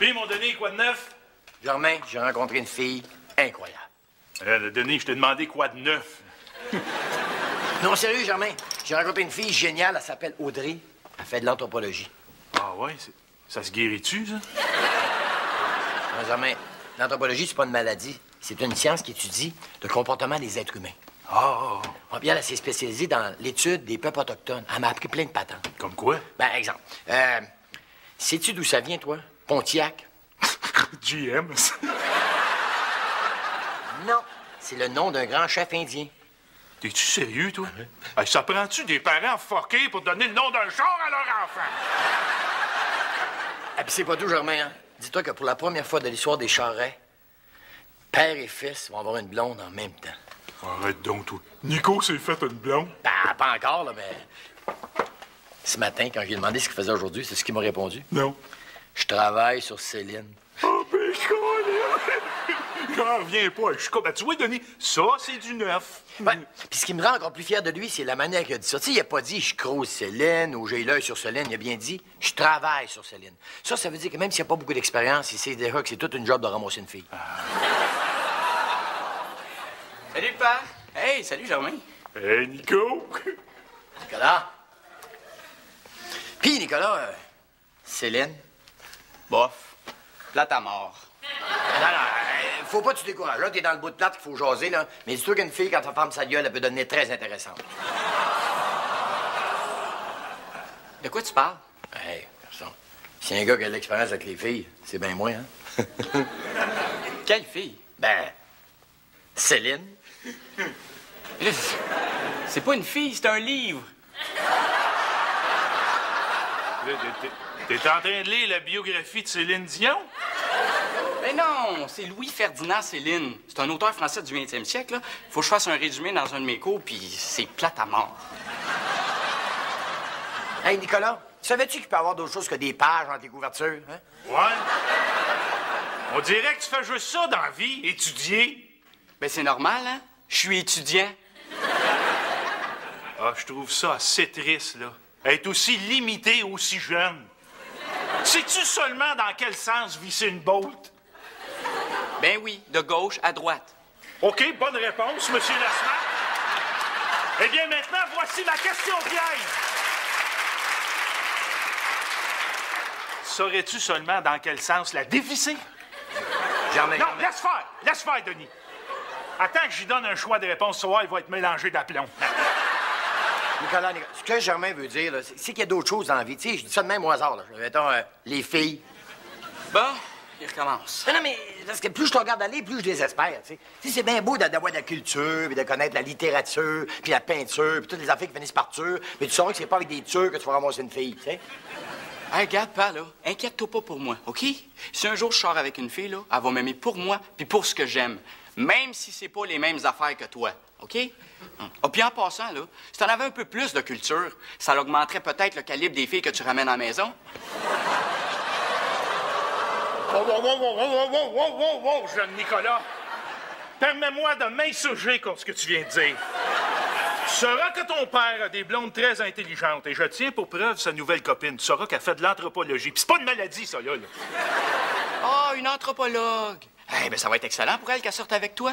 Puis, mon Denis, quoi de neuf? Germain, j'ai rencontré une fille incroyable. Denis, je t'ai demandé quoi de neuf? Non, sérieux, Germain. J'ai rencontré une fille géniale, elle s'appelle Audrey. Elle fait de l'anthropologie. Ah ouais? Ça se guérit-tu, ça? Non, Germain, l'anthropologie, c'est pas une maladie. C'est une science qui étudie le comportement des êtres humains. Ah, bien, elle s'est spécialisée dans l'étude des peuples autochtones. Elle m'a appris plein de patentes. Comme quoi? Ben, exemple. Sais-tu d'où ça vient, toi? Pontiac? GM. Non, c'est le nom d'un grand chef indien. T'es-tu sérieux, toi? Hey, ça prend-tu des parents fuckés pour donner le nom d'un char à leur enfant? Et puis c'est pas tout, Germain, hein? Dis-toi que pour la première fois de l'histoire des Charrets, père et fils vont avoir une blonde en même temps. Arrête donc, toi. Nico s'est fait une blonde. Ben, pas encore, là, mais... Ce matin, quand j'ai demandé ce qu'il faisait aujourd'hui, c'est ce qu'il m'a répondu. Non. Je travaille sur Céline. Oh, ben, j'en reviens pas. Je suis comme... Ben, tu vois, Denis, ça, c'est du neuf. Ouais. Puis ce qui me rend encore plus fier de lui, c'est la manière qu'il a dit ça. Tu sais, il a pas dit « je croise Céline » ou « j'ai l'œil sur Céline ». Il a bien dit « je travaille sur Céline ». Ça veut dire que même s'il n'y a pas beaucoup d'expérience, il sait déjà que c'est toute une job de ramasser une fille. Salut, papa. Hey, salut, Germain. Hey, Nico. Nicolas. Puis, Nicolas, Céline. Bof. Plate à mort. Non, faut pas que tu te décourages. Là, t'es dans le bout de plate qu'il faut jaser, là. Mais dis-toi qu'une fille, quand elle ferme sa gueule, elle peut devenir très intéressante. De quoi tu parles? Hey, garçon, si un gars qui a de l'expérience avec les filles, c'est bien moi, hein? Quelle fille? Ben, Céline. Là, c'est pas une fille, c'est un livre. T'es en train de lire la biographie de Céline Dion? Mais non, c'est Louis-Ferdinand Céline. C'est un auteur français du 20e siècle, là. Faut que je fasse un résumé dans un de mes cours, puis c'est plate à mort. Hey, Nicolas, savais-tu qu'il peut y avoir d'autres choses que des pages dans tes couvertures, hein? Ouais. On dirait que tu fais juste ça dans la vie, étudier. Ben, c'est normal, hein? Je suis étudiant. Ah, je trouve ça assez triste, là. Être aussi limité, aussi jeune. Sais-tu seulement dans quel sens visser une botte? Ben oui, de gauche à droite. OK, bonne réponse, Monsieur Lassman. Eh bien, maintenant, voici ma question piège. Saurais-tu seulement dans quel sens la dévisser? Germain, Non, Germain. laisse faire, Denis. Attends que j'y donne un choix de réponse, ce soir, il va être mélangé d'aplomb. Nicolas, ce que Germain veut dire, là, c'est qu'il y a d'autres choses dans la vie. Tu sais, je dis ça de même au hasard, là. Mettons, les filles. Bon, il recommence. Non, mais parce que plus je te regarde aller, plus je désespère, tu sais. Tu sais, c'est bien beau d'avoir de la culture, puis de connaître la littérature, puis la peinture, puis toutes les affaires qui finissent par tur, mais tu sauras que c'est pas avec des turs que tu vas ramasser une fille, tu sais. Hey, regarde, pas, là. Inquiète-toi pas pour moi, OK? Si un jour je sors avec une fille, là, elle va m'aimer pour moi puis pour ce que j'aime. Même si c'est pas les mêmes affaires que toi, OK? Ah, puis en passant, là, si t'en avais un peu plus de culture, ça augmenterait peut-être le calibre des filles que tu ramènes à la maison. Wow, jeune Nicolas. Permets-moi de m'insurger contre ce que tu viens de dire. Tu sauras que ton père a des blondes très intelligentes et je tiens pour preuve sa nouvelle copine. Tu sauras qu'elle fait de l'anthropologie. Puis c'est pas une maladie, ça, là. Ah, une anthropologue. Eh ben, ça va être excellent pour elle qu'elle sorte avec toi.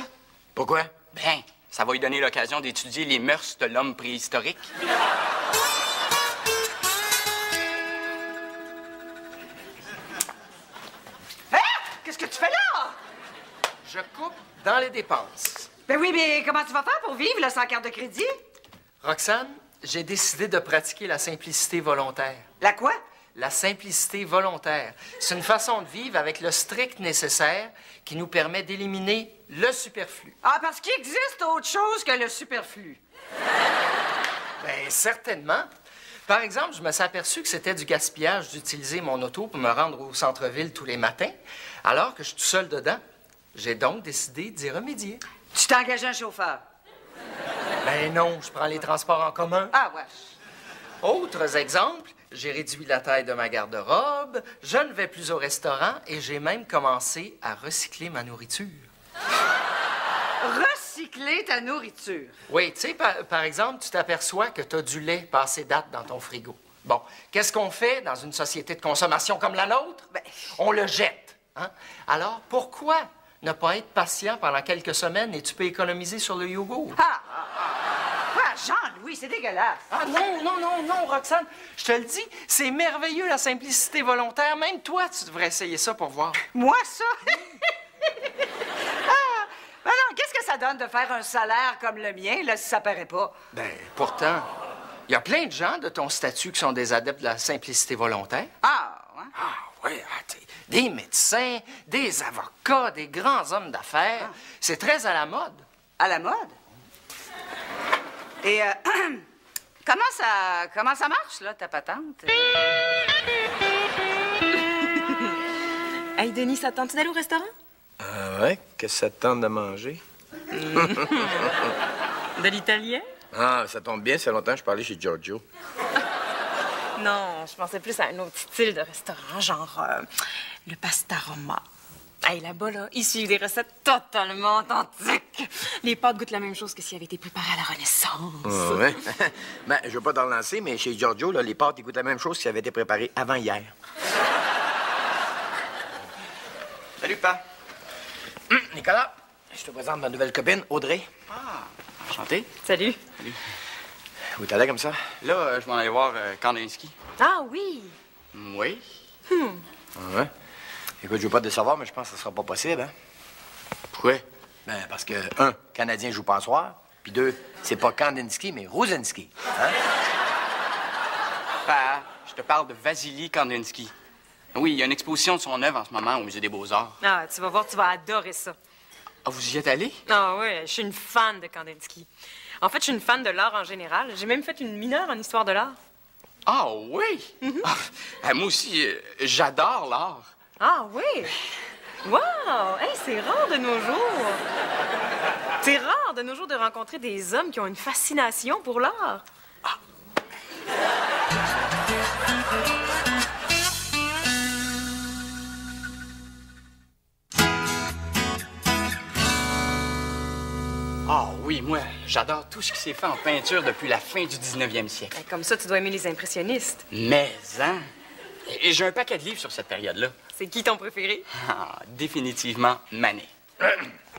Pourquoi? Ben, ça va lui donner l'occasion d'étudier les mœurs de l'homme préhistorique. Hein? Qu'est-ce que tu fais là? Je coupe dans les dépenses. Ben oui, mais comment tu vas faire pour vivre, là, sans carte de crédit? Roxane, j'ai décidé de pratiquer la simplicité volontaire. La quoi? La simplicité volontaire. C'est une façon de vivre avec le strict nécessaire qui nous permet d'éliminer le superflu. Ah, parce qu'il existe autre chose que le superflu. Bien, certainement. Par exemple, je me suis aperçu que c'était du gaspillage d'utiliser mon auto pour me rendre au centre-ville tous les matins, alors que je suis tout seul dedans. J'ai donc décidé d'y remédier. Tu t'es engagé un chauffeur. Ben non, je prends les transports en commun. Ah, ouais. Autres exemples, j'ai réduit la taille de ma garde-robe, je ne vais plus au restaurant et j'ai même commencé à recycler ma nourriture. Recycler ta nourriture. Oui, tu sais, par exemple, tu t'aperçois que tu as du lait passé date dans ton frigo. Bon, qu'est-ce qu'on fait dans une société de consommation comme la nôtre? Ben- On le jette. Hein? Alors, pourquoi ne pas être patient pendant quelques semaines et tu peux économiser sur le yogourt? Ah! Quoi, Jean-Louis, c'est dégueulasse. Ah non, Roxane, je te le dis, c'est merveilleux la simplicité volontaire. Même toi, tu devrais essayer ça pour voir. Moi, ça? Ah! Ben non, qu'est-ce que ça donne de faire un salaire comme le mien, là, si ça paraît pas? Ben, pourtant, il y a plein de gens de ton statut qui sont des adeptes de la simplicité volontaire. Ah, ouais. Ah oui, des médecins, des avocats, des grands hommes d'affaires. C'est très à la mode. À la mode? Et comment ça marche, là, ta patente? Hey, Denis, ça te tente d'aller au restaurant? Ouais, qu'est-ce que ça te tente de manger? De l'italien? Ah, ça tombe bien, ça fait longtemps que je parlais chez Giorgio. Non, je pensais plus à un autre style de restaurant, genre le pasta roma. Hey, là-bas, là, ils suivent des recettes totalement authentiques. Les pâtes goûtent la même chose que s'ils avaient été préparées à la Renaissance. Ah, ouais. Ben, je veux pas t'en lancer, mais chez Giorgio, là, les pâtes, ils goûtent la même chose que si elles avaient été préparées avant hier. Salut, Pa. Nicolas, je te présente ma nouvelle copine, Audrey. Ah, enchanté. Salut. Où t'allais comme ça? Là, je m'en allais voir Kandinsky. Ah oui. Oui. Ouais. Écoute, je veux pas te décevoir, mais je pense que ça sera pas possible, hein? Pourquoi? Ben, parce que, un, Canadien joue pas en soir, puis deux, c'est pas Kandinsky, mais Rosinski. Hein? Pa, je te parle de Vassili Kandinsky. Oui, il y a une exposition de son œuvre en ce moment au Musée des Beaux-Arts. Ah, tu vas voir, tu vas adorer ça. Ah, vous y êtes allé? Ah oui, je suis une fan de Kandinsky. En fait, je suis une fan de l'art en général. J'ai même fait une mineure en histoire de l'art. Ah, oui? Moi aussi, j'adore l'art. Ah oui? Wow! Hey, c'est rare de nos jours. C'est rare de nos jours de rencontrer des hommes qui ont une fascination pour l'art. Ah oui, moi, j'adore tout ce qui s'est fait en peinture depuis la fin du 19e siècle. Ben, comme ça, tu dois aimer les impressionnistes. Mais, hein? Et j'ai un paquet de livres sur cette période-là. C'est qui ton préféré? Ah, définitivement Manet.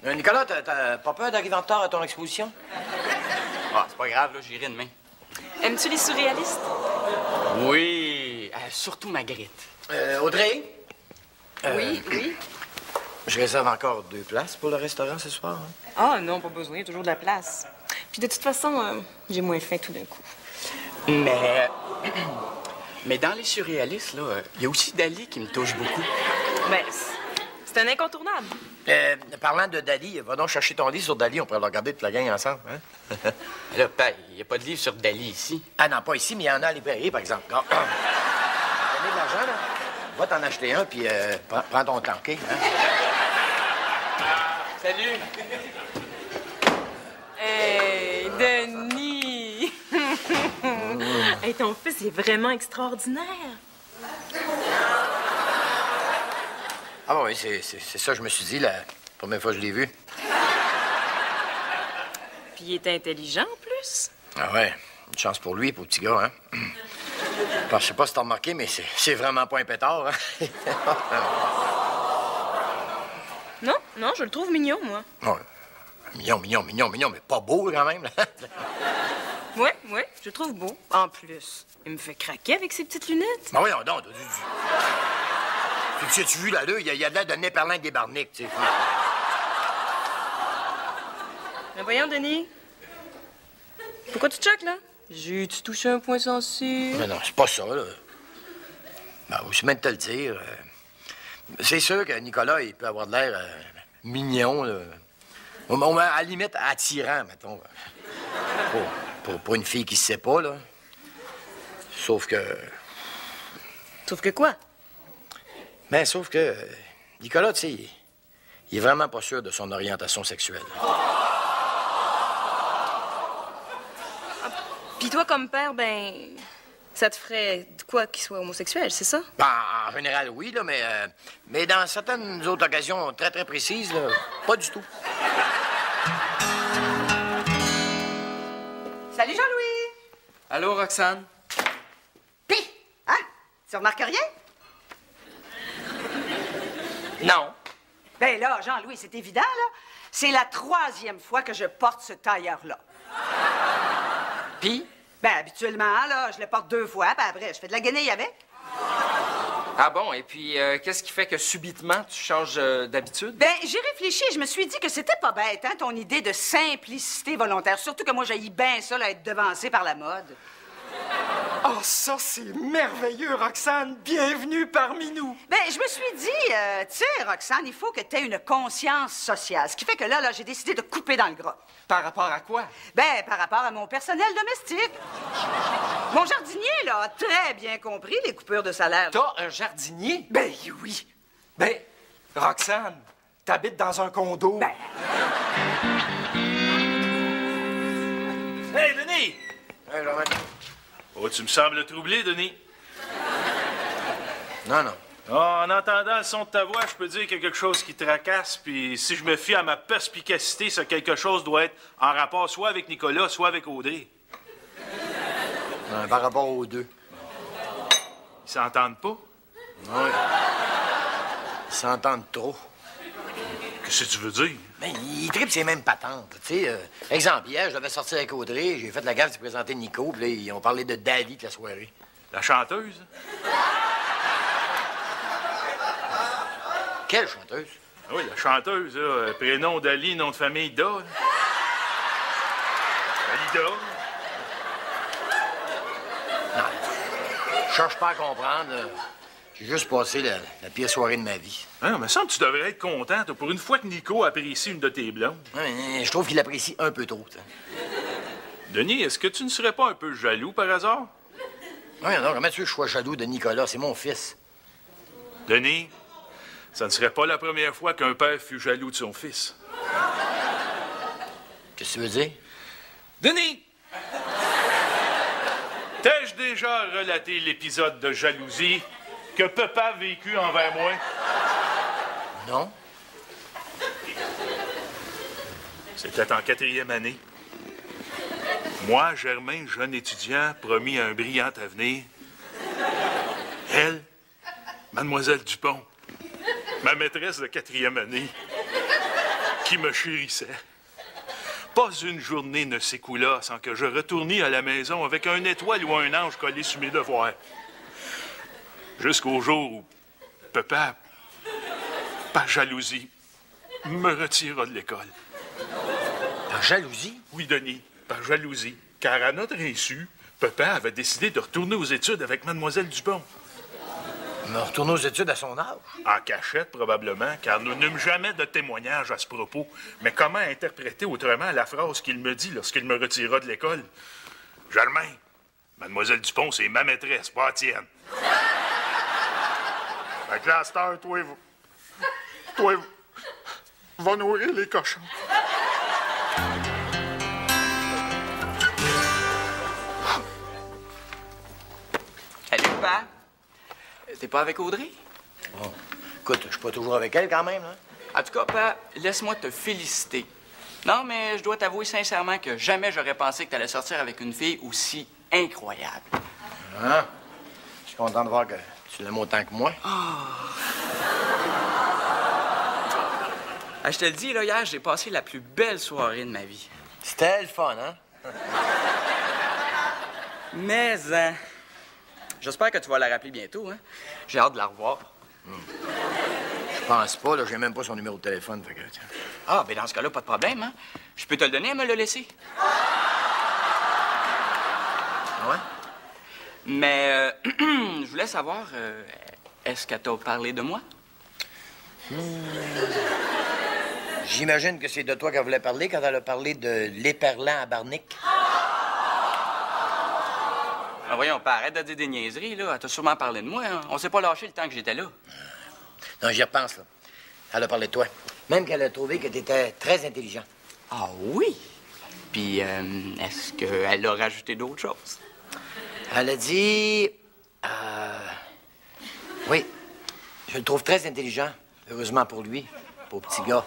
Nicolas, t'as pas peur d'arriver en retard à ton exposition? Ah, c'est pas grave, là, j'irai demain. Aimes-tu les surréalistes? Oui, surtout Magritte. Audrey? Oui. Je réserve encore 2 places pour le restaurant ce soir. Hein? Ah non, pas besoin, il y a toujours de la place. Puis de toute façon, j'ai moins faim tout d'un coup. Mais dans les surréalistes, là, il y a aussi Dali qui me touche beaucoup. Ben, c'est un incontournable. Parlant de Dali, va donc chercher ton livre sur Dali, on pourrait le regarder toute la gang ensemble. Hein? Là, il n'y a pas de livre sur Dali ici. Ah non, pas ici, mais il y en a à la librairie, par exemple. Donner de l'argent, là. Va t'en acheter un, puis prends ton temps, OK? Hein? Salut! Hey, Denis! Hey, ton fils est vraiment extraordinaire. Ah oui, c'est ça, je me suis dit, la première fois que je l'ai vu. Puis il est intelligent, en plus. Ah ouais, une chance pour lui, pour le petit gars, hein? Je sais pas si t'as remarqué, mais c'est vraiment pas un pétard, hein? Non, je le trouve mignon, moi. Ouais. Mignon, mais pas beau, quand même, là. Ouais, je le trouve beau. En plus, il me fait craquer avec ses petites lunettes. Ben voyons donc, tu vu, là, il y a de l'air de Néperlin des Barniques, tu sais. Mais voyons, Denis. Pourquoi tu choques, là? J'ai-tu touché un point sensible? Mais non, c'est pas ça, là. Ben, aussi bien de te le dire. C'est sûr que Nicolas, il peut avoir de l'air mignon, là. À la limite, attirant, mettons. Pour une fille qui se sait pas, là. Sauf que... Sauf que quoi? Ben, sauf que Nicolas, tu sais, il est vraiment pas sûr de son orientation sexuelle. Puis toi, comme père, ben... Ça te ferait de quoi qu'il soit homosexuel, c'est ça? Ben, en général, oui, là, mais dans certaines autres occasions très, très précises, là, pas du tout. Salut, Jean-Louis! Allô, Roxane? Pis Tu remarques rien? Non. Ben là, Jean-Louis, c'est évident, là. C'est la 3e fois que je porte ce tailleur-là. Puis? Ben, habituellement, là, je le porte 2 fois, puis après, je fais de la guenille avec. Ah bon, et puis qu'est-ce qui fait que subitement tu changes d'habitude? Ben, j'ai réfléchi et je me suis dit que c'était pas bête, hein, ton idée de simplicité volontaire. Surtout que moi, j'haïs bien ça, là, être devancé par la mode. Oh, ça, c'est merveilleux, Roxane. Bienvenue parmi nous. Ben, je me suis dit, tu sais, Roxane, il faut que tu aies une conscience sociale. Ce qui fait que là, j'ai décidé de couper dans le gras. Par rapport à quoi? Ben, par rapport à mon personnel domestique. Mon jardinier, là, a très bien compris les coupures de salaire. T'as un jardinier? Ben oui. Ben, Roxane, t'habites dans un condo. Ben. Hey, Denis! Hey, Jean-Marc. Oh, tu me sembles troublé, Denis. Non, non. Oh, en entendant le son de ta voix, je peux dire qu'il y a quelque chose qui tracasse, puis si je me fie à ma perspicacité, ce quelque chose doit être en rapport soit avec Nicolas, soit avec Audrey. Par rapport aux deux. Ils s'entendent pas? Oui. Ils s'entendent trop. Qu'est-ce que tu veux dire? Ben, ils trippent ces mêmes patentes. Tu sais, exemple, hier, je devais sortir avec Audrey, j'ai fait la gaffe de présenter Nico, puis là, ils ont parlé de Dali toute la soirée. La chanteuse? Quelle chanteuse? Ah oui, la chanteuse, là, prénom d'Ali, nom de famille Da. Là. Alida. Non, je cherche pas à comprendre. J'ai juste passé la pire soirée de ma vie. Hein, me semble que tu devrais être content, toi, pour une fois que Nico apprécie une de tes blondes. Ouais, je trouve qu'il apprécie un peu trop. T'sais. Denis, est-ce que tu ne serais pas un peu jaloux par hasard? Oui, non, comment tu veux que je sois jaloux de Nicolas? C'est mon fils. Denis, ça ne serait pas la première fois qu'un père fut jaloux de son fils. Qu'est-ce que tu veux dire? Denis! T'ai-je déjà relaté l'épisode de jalousie que papa a vécu envers moi? Non? C'était en 4e année. Moi, Germain, jeune étudiant, promis un brillant avenir. Elle, Mademoiselle Dupont, ma maîtresse de 4e année, qui me chérissait. Pas une journée ne s'écoula sans que je retournis à la maison avec un étoile ou un ange collé sur mes devoirs. Jusqu'au jour où papa, par jalousie, me retira de l'école. Par jalousie? Oui, Denis, par jalousie. Car à notre insu, papa avait décidé de retourner aux études avec Mademoiselle Dupont. Il m'a retourné aux études à son âge. En cachette, probablement, car nous n'eûmes jamais de témoignage à ce propos. Mais comment interpréter autrement la phrase qu'il me dit lorsqu'il me retira de l'école? Germain, Mademoiselle Dupont, c'est ma maîtresse, pas la tienne. Fait que là, à cette heure, toi, va nourrir les cochons. Salut, papa. T'es pas avec Audrey? Bon. Écoute, je suis pas toujours avec elle quand même, hein? En tout cas, papa, laisse-moi te féliciter. Non, mais je dois t'avouer sincèrement que jamais j'aurais pensé que t'allais sortir avec une fille aussi incroyable. Hein? Je suis content de voir que tu l'aimes autant que moi. Ah, je te le dis, là, hier, j'ai passé la plus belle soirée de ma vie. C'était le fun, hein? Mais, j'espère que tu vas la rappeler bientôt, hein? J'ai hâte de la revoir. Je pense pas, là, j'ai même pas son numéro de téléphone, fait que, tiens. Ah, ben dans ce cas-là, pas de problème, hein? Je peux te le donner, elle me l'a laissé. Ah ouais? Mais, je voulais savoir, est-ce qu'elle t'a parlé de moi? J'imagine que c'est de toi qu'elle voulait parler quand elle a parlé de l'éperlant à Barnick. Ah, voyons, pas arrête de dire des niaiseries, là. Elle t'a sûrement parlé de moi, hein? On s'est pas lâché le temps que j'étais là. Non, j'y repense, là. Elle a parlé de toi. Même qu'elle a trouvé que t'étais très intelligent. Ah oui? Puis, est-ce qu'elle a rajouté d'autres choses? Elle a dit... Oui, je le trouve très intelligent. Heureusement pour lui, pour petit gars.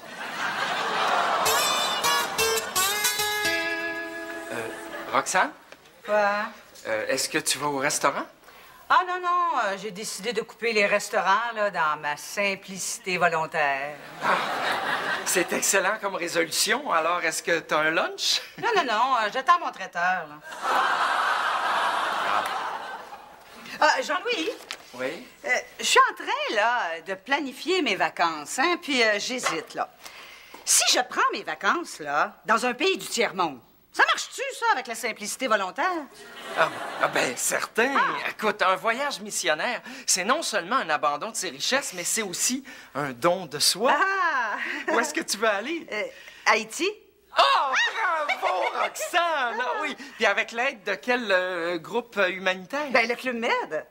Roxane, Quoi? est-ce que tu vas au restaurant? Ah non, j'ai décidé de couper les restaurants, là, dans ma simplicité volontaire. C'est excellent comme résolution. Alors, est-ce que t'as un lunch? Non, j'attends mon traiteur, là. Jean-Louis? Oui? Je suis en train, là, de planifier mes vacances, hein, puis j'hésite, là. Si je prends mes vacances, là, dans un pays du tiers-monde, ça marche-tu, ça, avec la simplicité volontaire? Ben, certain. Écoute, un voyage missionnaire, c'est non seulement un abandon de ses richesses, mais c'est aussi un don de soi. Ah! Où est-ce que tu veux aller? Haïti? Oh, bravo, Roxane! Ah oui. Puis avec l'aide de quel groupe humanitaire? Ben, le Club Med.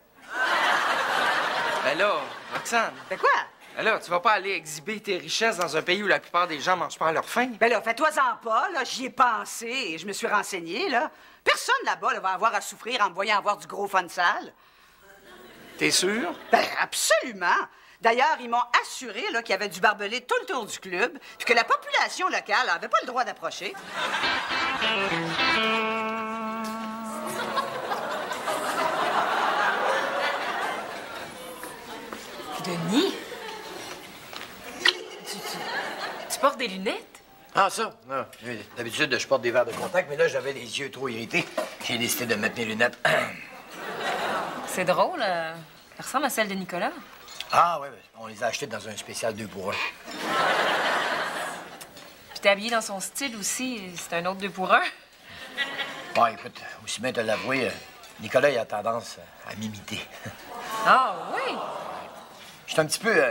Ben là, Roxane, Ben quoi? ben là, tu vas pas aller exhiber tes richesses dans un pays où la plupart des gens mangent pas à leur faim. Ben là, fais-toi-en pas, là, j'y ai pensé et je me suis renseignée, là. Personne là-bas là, va avoir à souffrir en me voyant avoir du gros fun sale. T'es sûr? Ben, absolument. D'ailleurs, ils m'ont assuré là, qu'il y avait du barbelé tout le tour du club, puis que la population locale n'avait pas le droit d'approcher. Denis? Tu portes des lunettes? Ah, ça? Non. D'habitude, je porte des verres de contact, mais là, j'avais les yeux trop irrités. J'ai décidé de mettre mes lunettes. C'est drôle. Elle ressemble à celle de Nicolas. Ah, oui, on les a achetées dans un spécial 2 pour 1. Puis t'es habillé dans son style aussi. C'est un autre 2 pour 1. Bon, écoute, aussi bien te l'avouer, Nicolas, il a tendance à m'imiter. Ah oui? Je suis un petit peu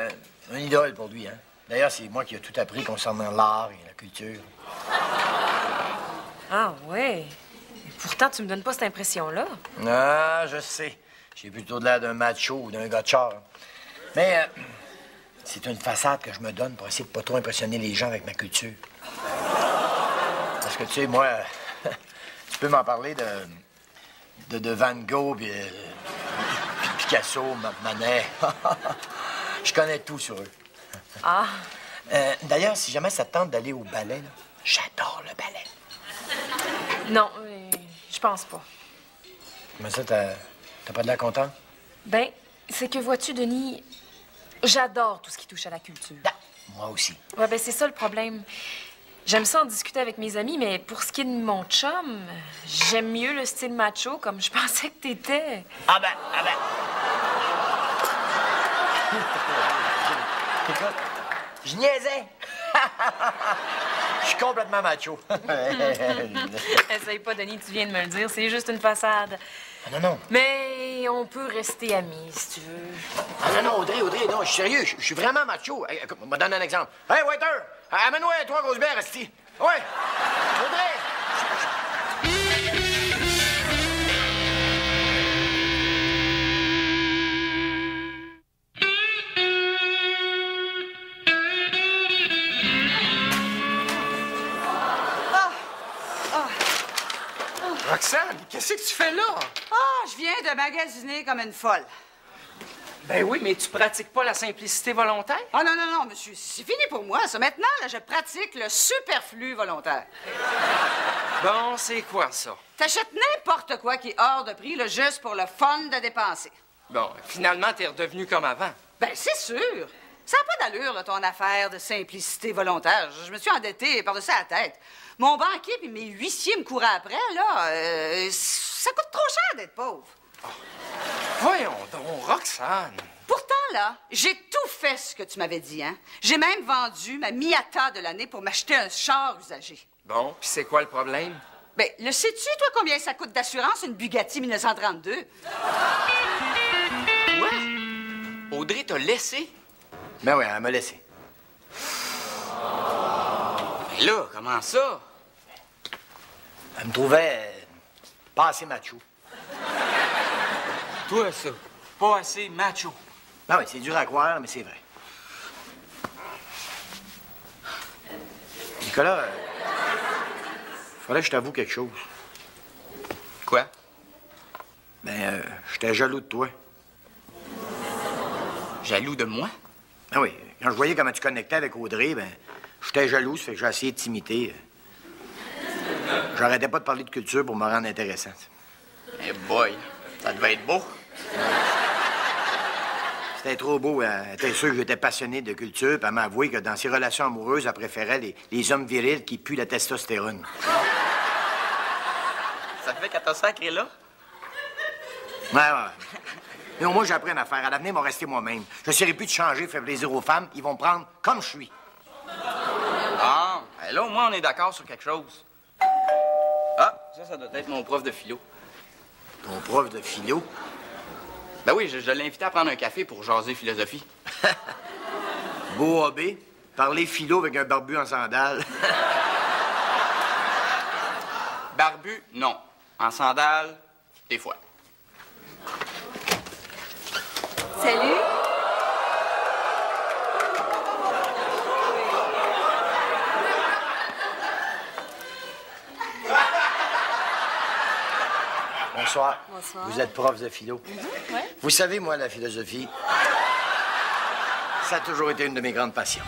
un idole pour lui, hein. D'ailleurs, c'est moi qui ai tout appris concernant l'art et la culture. Ah oui? Et pourtant, tu me donnes pas cette impression-là. Ah, je sais. J'ai plutôt de l'air d'un macho ou d'un gars de char. Mais c'est une façade que je me donne pour essayer de pas trop impressionner les gens avec ma culture. Parce que, tu sais, moi, tu peux m'en parler de Van Gogh, puis Picasso, Manet. Je connais tout sur eux. Ah. D'ailleurs, si jamais ça te tente d'aller au ballet, là, j'adore le ballet. Non, je pense pas. Mais ça, t'as pas de l'air content? Ben, c'est que vois-tu, Denis, j'adore tout ce qui touche à la culture. Ah, moi aussi. Ouais, ben c'est ça le problème. J'aime ça en discuter avec mes amis, mais pour ce qui est de mon chum, j'aime mieux le style macho comme je pensais que t'étais. Ah ben. Écoute, je niaisais. Je suis complètement macho. Essaye pas, Denis, tu viens de me le dire, c'est juste une façade. Ah, non. Mais on peut rester amis, si tu veux. Ah, non, Audrey, non, je suis sérieux, je suis vraiment macho. Hey, écoute, je me donne un exemple. Hey, waiter, amène-moi 3 grosses bières, Asti. Ouais, Audrey. Roxane, qu'est-ce que tu fais là? Ah, je viens de magasiner comme une folle. Ben oui, mais tu pratiques pas la simplicité volontaire? Ah non, monsieur, c'est fini pour moi, ça. Maintenant, là, je pratique le superflu volontaire. Bon, c'est quoi ça? T'achètes n'importe quoi qui est hors de prix, là, juste pour le fun de dépenser. Bon, finalement, t'es redevenu comme avant. Ben, c'est sûr. Ça n'a pas d'allure, là, ton affaire de simplicité volontaire. Je me suis endettée par-dessus la tête. Mon banquier puis mes huissiers me couraient après, là. Ça coûte trop cher d'être pauvre. Voyons donc, Roxane. Pourtant, là, j'ai tout fait ce que tu m'avais dit, hein. J'ai même vendu ma Miata de l'année pour m'acheter un char usagé. Bon, puis c'est quoi le problème? Ben, le sais-tu, toi, combien ça coûte d'assurance, une Bugatti 1932? Quoi? Audrey t'a laissé? Ben oui, elle m'a laissé. Mais là, comment ça? Elle me trouvait pas assez macho. Toi, ça. Pas assez macho. Ben oui, c'est dur à croire, mais c'est vrai. Nicolas, fallait que je t'avoue quelque chose. Quoi? Ben, j'étais jaloux de toi. Jaloux de moi? Ben oui, quand je voyais comment tu connectais avec Audrey, ben, j'étais jaloux, ça fait que j'ai essayé de t'imiter. J'arrêtais pas de parler de culture pour me rendre intéressant. Eh boy, ça devait être beau. C'était trop beau. Elle était sûre que j'étais passionné de culture, puis elle m'a avoué que dans ses relations amoureuses, elle préférait les hommes virils qui puent la testostérone. Ça fait qu'elle t'a sacré là? Ouais. Mais au moins, j'apprends à faire. À l'avenir, ils vont rester moi-même. Je ne serai plus de changer, faire plaisir aux femmes. Ils vont me prendre comme je suis. Ah, ben là, au moins, on est d'accord sur quelque chose. Ah, ça doit être mon prof de philo. Ton prof de philo? Ben oui, je l'ai invité à prendre un café pour jaser philosophie. Beau hobby. Parler philo avec un barbu en sandales. Barbu, non. En sandales, des fois. Salut. Bonsoir. Bonsoir. Vous êtes prof de philo? Ouais. Vous savez, moi, la philosophie, ça a toujours été une de mes grandes passions.